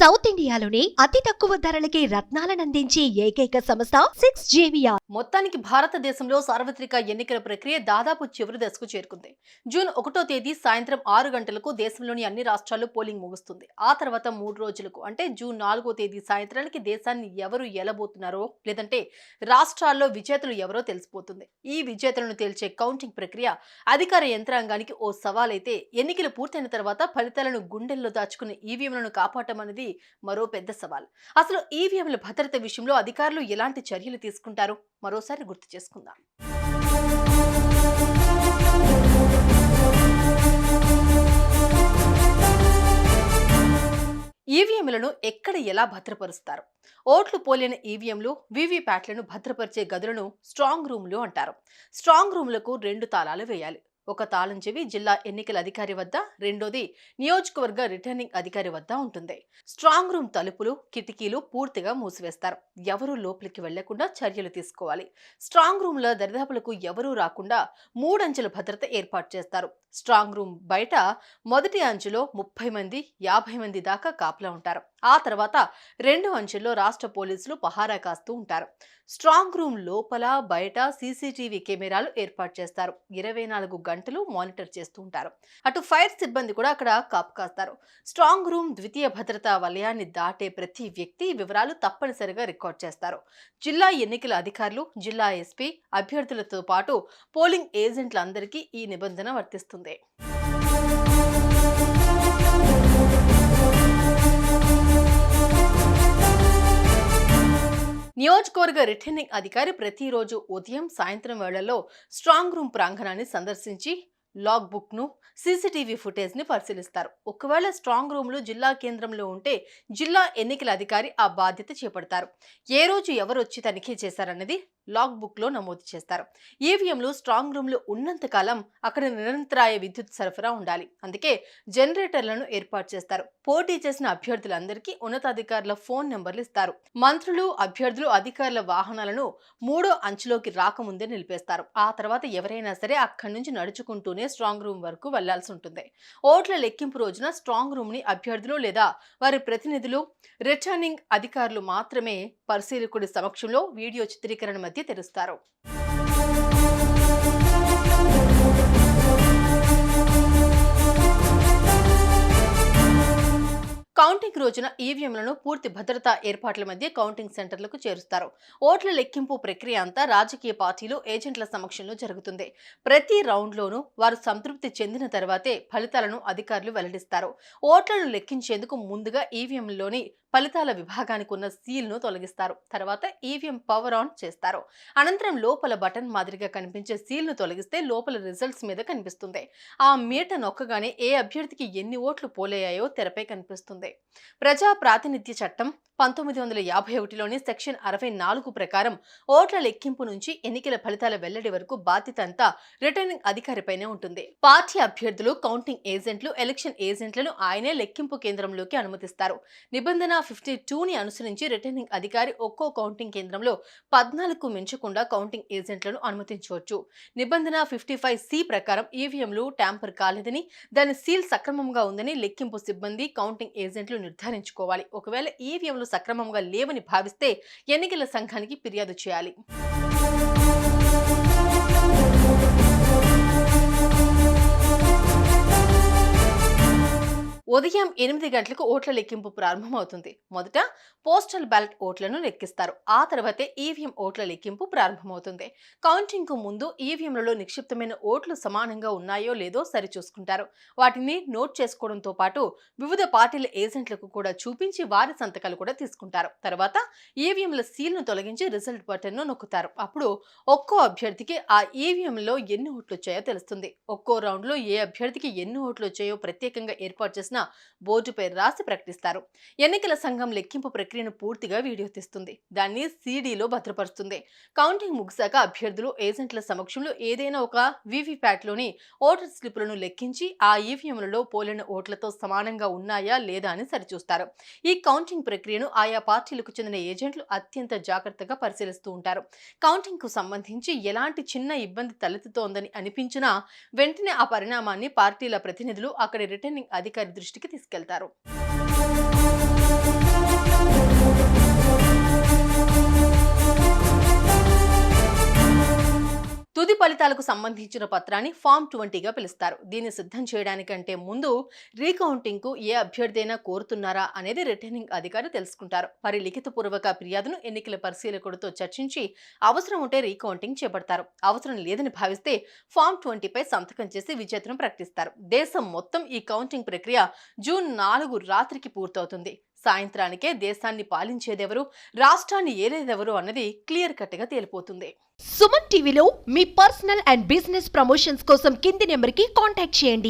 South ఇండియాలోని అతి తక్కువ ధరలకి రత్నాలనందించే ఏకైక సంస్థ 6JVR. మొత్తానికి భారతదేశంలో సార్వత్రిక ఎన్నికల ప్రక్రియ దాదాపు చివరి దశకు చేరుకుంది. జూన్ 1వ తేదీ సాయంత్రం 6 గంటలకు దేశంలోని అన్ని రాష్ట్రాల్లో పోలింగ్ ముగుస్తుంది. ఆ తర్వాత 3 రోజులకు అంటే జూన్ 4వ తేదీ సాయంత్రానికి దేశాన్ని ఎవరు ఏలబోతున్నారో లేదంటే రాష్ట్రాల్లో విజేతలు ఎవరో తెలిసిపోతుంది. ఈ విజేతలను తేల్చే కౌంటింగ్ ప్రక్రియ అధికార యంత్రాంగానికి ఓ సవాలైతే ఎన్నికలు పూర్తయిన తర్వాత ఫలితాలను గుండెల్లో దాచుకున్న ఈవీఎంలను కాపాడటం అనేది మరో పెద్ద సవాల్. అసలు ఈవీఎంల భద్రత విషయంలో అధికారులు ఎలాంటి చర్యలు తీసుకుంటారు మరోసారి గుర్తు చేసుకుందాం. ఈవీఎంలను ఎక్కడ ఎలా భద్రపరుస్తారు? ఓట్లు పోలిన ఈవీఎంలు వీవీప్యాట్లను భద్రపరిచే గదులను స్ట్రాంగ్ రూమ్లు అంటారు. స్ట్రాంగ్ రూమ్లకు 2 తాళాలు వేయాలి. ఒక తాళం చెవి జిల్లా ఎన్నికల అధికారి వద్ద, రెండోది నియోజకవర్గ రిటర్నింగ్ అధికారి వద్ద ఉంటుంది. స్ట్రాంగ్ రూమ్ తలుపులు, కిటికీలు పూర్తిగా మూసివేస్తారు. ఎవరూ లోపలికి వెళ్లకుండా చర్యలు తీసుకోవాలి. స్ట్రాంగ్ రూమ్ల దరిదాపులకు ఎవరూ రాకుండా 3 అంచెల భద్రత ఏర్పాటు చేస్తారు. స్ట్రాంగ్ రూమ్ బయట మొదటి అంచులో 30 మంది, 50 మంది దాకా కాపలా ఉంటారు. ఆ తర్వాత 2 అంచెల్లో రాష్ట్ర పోలీసులు పహారా కాస్తూ ఉంటారు. స్ట్రాంగ్ రూమ్ లోపల బయట సీసీటీవీ కెమెరాలు ఏర్పాటు చేస్తారు. 24 గంటలు మానిటర్ చేస్తూ ఉంటారు. అటు ఫైర్ సిబ్బంది కూడా అక్కడ కాపు కాస్తారు. స్ట్రాంగ్ రూమ్ ద్వితీయ భద్రతా వలయాన్ని దాటే ప్రతి వ్యక్తి వివరాలు తప్పనిసరిగా రికార్డ్ చేస్తారు. జిల్లా ఎన్నికల అధికారులు, జిల్లా ఎస్పీ, అభ్యర్థులతో పాటు పోలింగ్ ఏజెంట్లందరికీ ఈ నిబంధన వర్తిస్తుంది. నియోజకవర్గ రిటర్నింగ్ అధికారి ప్రతిరోజు ఉదయం, సాయంత్రం వేళల్లో స్ట్రాంగ్ రూమ్ ప్రాంగణాన్ని సందర్శించి లాగ్ బుక్ ను, సీసీటీవీ ఫుటేజ్ ని పరిశీలిస్తారు. ఒకవేళ స్ట్రాంగ్ రూమ్లు జిల్లా కేంద్రంలో ఉంటే జిల్లా ఎన్నికల అధికారి ఆ బాధ్యత చేపడతారు. ఏ రోజు ఎవరు వచ్చి తనిఖీ చేశారన్నది లాగ్ బుక్ లో నమోదు చేస్తారు. ఈవీఎంలు స్ట్రాంగ్ రూమ్లు ఉన్నంత కాలం అక్కడ నిరంతరాయ విద్యుత్ సరఫరా ఉండాలి. అందుకే జనరేటర్లను ఏర్పాటు చేస్తారు. పోటీ చేసిన అభ్యర్థులందరికీ ఉన్నతాధికారుల ఫోన్ నెంబర్లు ఇస్తారు. మంత్రులు, అభ్యర్థులు అధికారుల వాహనాలను 3వ అంచులోకి రాకముందే నిలిపేస్తారు. ఆ తర్వాత ఎవరైనా సరే అక్కడి నుంచి నడుచుకుంటూనే స్ట్రాంగ్ రూమ్ వరకు వెళ్లాల్సి ఉంటుంది. ఓట్ల లెక్కింపు రోజున స్ట్రాంగ్ రూమ్ ని అభ్యర్థులు లేదా వారి ప్రతినిధులు, రిటర్నింగ్ అధికారులు మాత్రమే పరిశీలకుడి సమక్షంలో వీడియో చిత్రీకరణ మధ్య తెరుస్తారు. కౌంటింగ్ రోజున ఈవీఎంలను పూర్తి భద్రతా ఏర్పాట్ల మధ్య కౌంటింగ్ సెంటర్లకు చేరుస్తారు. ఓట్ల లెక్కింపు ప్రక్రియ అంతా రాజకీయ పార్టీలు, ఏజెంట్ల సమక్షంలో జరుగుతుంది. ప్రతి రౌండ్లోనూ వారు సంతృప్తి చెందిన తర్వాతే ఫలితాలను అధికారులు వెల్లడిస్తారు. ఓట్లను లెక్కించేందుకు ముందుగా ఈవీఎంలోని ఫలితాల విభాగానికి ఉన్న సీల్ ను తొలగిస్తారు. తర్వాత ఈవీఎం పవర్ ఆన్ చేస్తారు. అనంతరం లోపల బటన్ మాదిరిగా కనిపించే సీల్ ను తొలగిస్తే లోపల రిజల్ట్స్ మీద కనిపిస్తుంది. ఆ మీట నొక్కగానే ఏ అభ్యర్థికి ఎన్ని ఓట్లు పోలయ్యాయో తెరపై కనిపిస్తుంది. ప్రజా ప్రాతినిధ్య చట్టం 1951లోని సెక్షన్ 64 ప్రకారం ఓట్ల లెక్కింపు నుంచి ఎన్నికల ఫలితాల వెల్లడి వరకు బాధ్యత అంతా రిటర్నింగ్ అధికారిపైనే ఉంటుంది. పార్టీ అభ్యర్థులు, కౌంటింగ్ ఏజెంట్లు, ఎలక్షన్ ఏజెంట్లను ఆయనే లెక్కింపు కేంద్రంలోకి అనుమతిస్తారు. నిబంధన 52ని అనుసరించి రిటర్నింగ్ అధికారి ఒక్కో కౌంటింగ్ కేంద్రంలో 14కు మించకుండా కౌంటింగ్ ఏజెంట్లను అనుమతించవచ్చు. నిబంధన 55C ప్రకారం ఈవీఎంలు ట్యాంపర్ కాలేదని, దాని సీల్ సక్రమంగా ఉందని లెక్కింపు సిబ్బంది, కౌంటింగ్ ఏజెంట్లు నిర్ధారించుకోవాలి. ఒకవేళ ఈవీఎంలు సక్రమంగా లేవని భావిస్తే ఎన్నికల సంఘానికి ఫిర్యాదు చేయాలి. ఉదయం 8 గంటలకు ఓట్ల లెక్కింపు ప్రారంభమవుతుంది. మొదట పోస్టల్ బ్యాలెట్ ఓట్లను లెక్కిస్తారు. ఆ తర్వాతే ఈవీఎం ఓట్ల లెక్కింపు ప్రారంభమవుతుంది. కౌంటింగ్ కు ముందు ఈవీఎంలలో నిక్షిప్తమైన ఓట్లు సమానంగా ఉన్నాయో లేదో సరిచూసుకుంటారు. వాటిని నోట్ చేసుకోవడంతో పాటు వివిధ పార్టీల ఏజెంట్లకు కూడా చూపించి వారి సంతకాలు కూడా తీసుకుంటారు. తర్వాత ఈవీఎంల సీల్ ను తొలగించి రిజల్ట్ బటన్ ను నొక్కుతారు. అప్పుడు ఒక్కో అభ్యర్థికి ఆ ఈవీఎంలో ఎన్ని ఓట్లు వచ్చాయో తెలుస్తుంది. ఒక్కో రౌండ్ లో ఏ అభ్యర్థికి ఎన్ని ఓట్లు వచ్చాయో ప్రత్యేకంగా ఏర్పాటు చేసిన బోర్డుపై రాసి ప్రకటిస్తారు. ఎన్నికల సంఘం లెక్కింపు ప్రక్రియను పూర్తిగా వీడియో తీస్తుంది. దాన్ని సీడీలో భద్రపరుస్తుంది. కౌంటింగ్ ముగిశాక అభ్యర్థులు, ఏజెంట్ల సమక్షంలో ఏదైనా ఒక వీవీప్యాట్లోని ఓటర్ స్లిపులను లెక్కించి ఆ ఈవీఎంలలో పోలిన ఓట్లతో సమానంగా ఉన్నాయా లేదా అని సరిచూస్తారు. ఈ కౌంటింగ్ ప్రక్రియను ఆయా పార్టీలకు చెందిన ఏజెంట్లు అత్యంత జాగ్రత్తగా పరిశీలిస్తూ ఉంటారు. కౌంటింగ్ కు సంబంధించి ఎలాంటి చిన్న ఇబ్బంది తలెత్తుతోందని అనిపించినా వెంటనే ఆ పరిణామాన్ని పార్టీల ప్రతినిధులు అక్కడి రిటర్నింగ్ అధికారి దృష్టికి తీసుకెళ్తారు. ఫలితాలకు సంబంధించిన పత్రాన్ని ఫామ్ 20గా పిలుస్తారు. దీన్ని సిద్ధం చేయడానికంటే ముందు రీకౌంటింగ్ కు ఏ అభ్యర్థి అయినా కోరుతున్నారా అనేది రిటర్నింగ్ అధికారి తెలుసుకుంటారు. వారి లిఖితపూర్వక ఫిర్యాదును ఎన్నికల పరిశీలకుడితో చర్చించి అవసరం ఉంటే రీకౌంటింగ్ చేపడతారు. అవసరం లేదని భావిస్తే ఫామ్ 20పై సంతకం చేసి విజేతను ప్రకటిస్తారు. దేశం మొత్తం ఈ కౌంటింగ్ ప్రక్రియ జూన్ 4 రాత్రికి పూర్తవుతుంది. సాయంత్రానికే దేశాన్ని పాలించేదెవరు, రాష్ట్రాన్ని ఏలేదెవరు అన్నది క్లియర్ కట్ గా తేలిపోతుంది. సుమన్ టీవీలో మీ పర్సనల్ అండ్ బిజినెస్ ప్రమోషన్స్ కోసం కింది నెంబర్కి కాంటాక్ట్ చేయండి.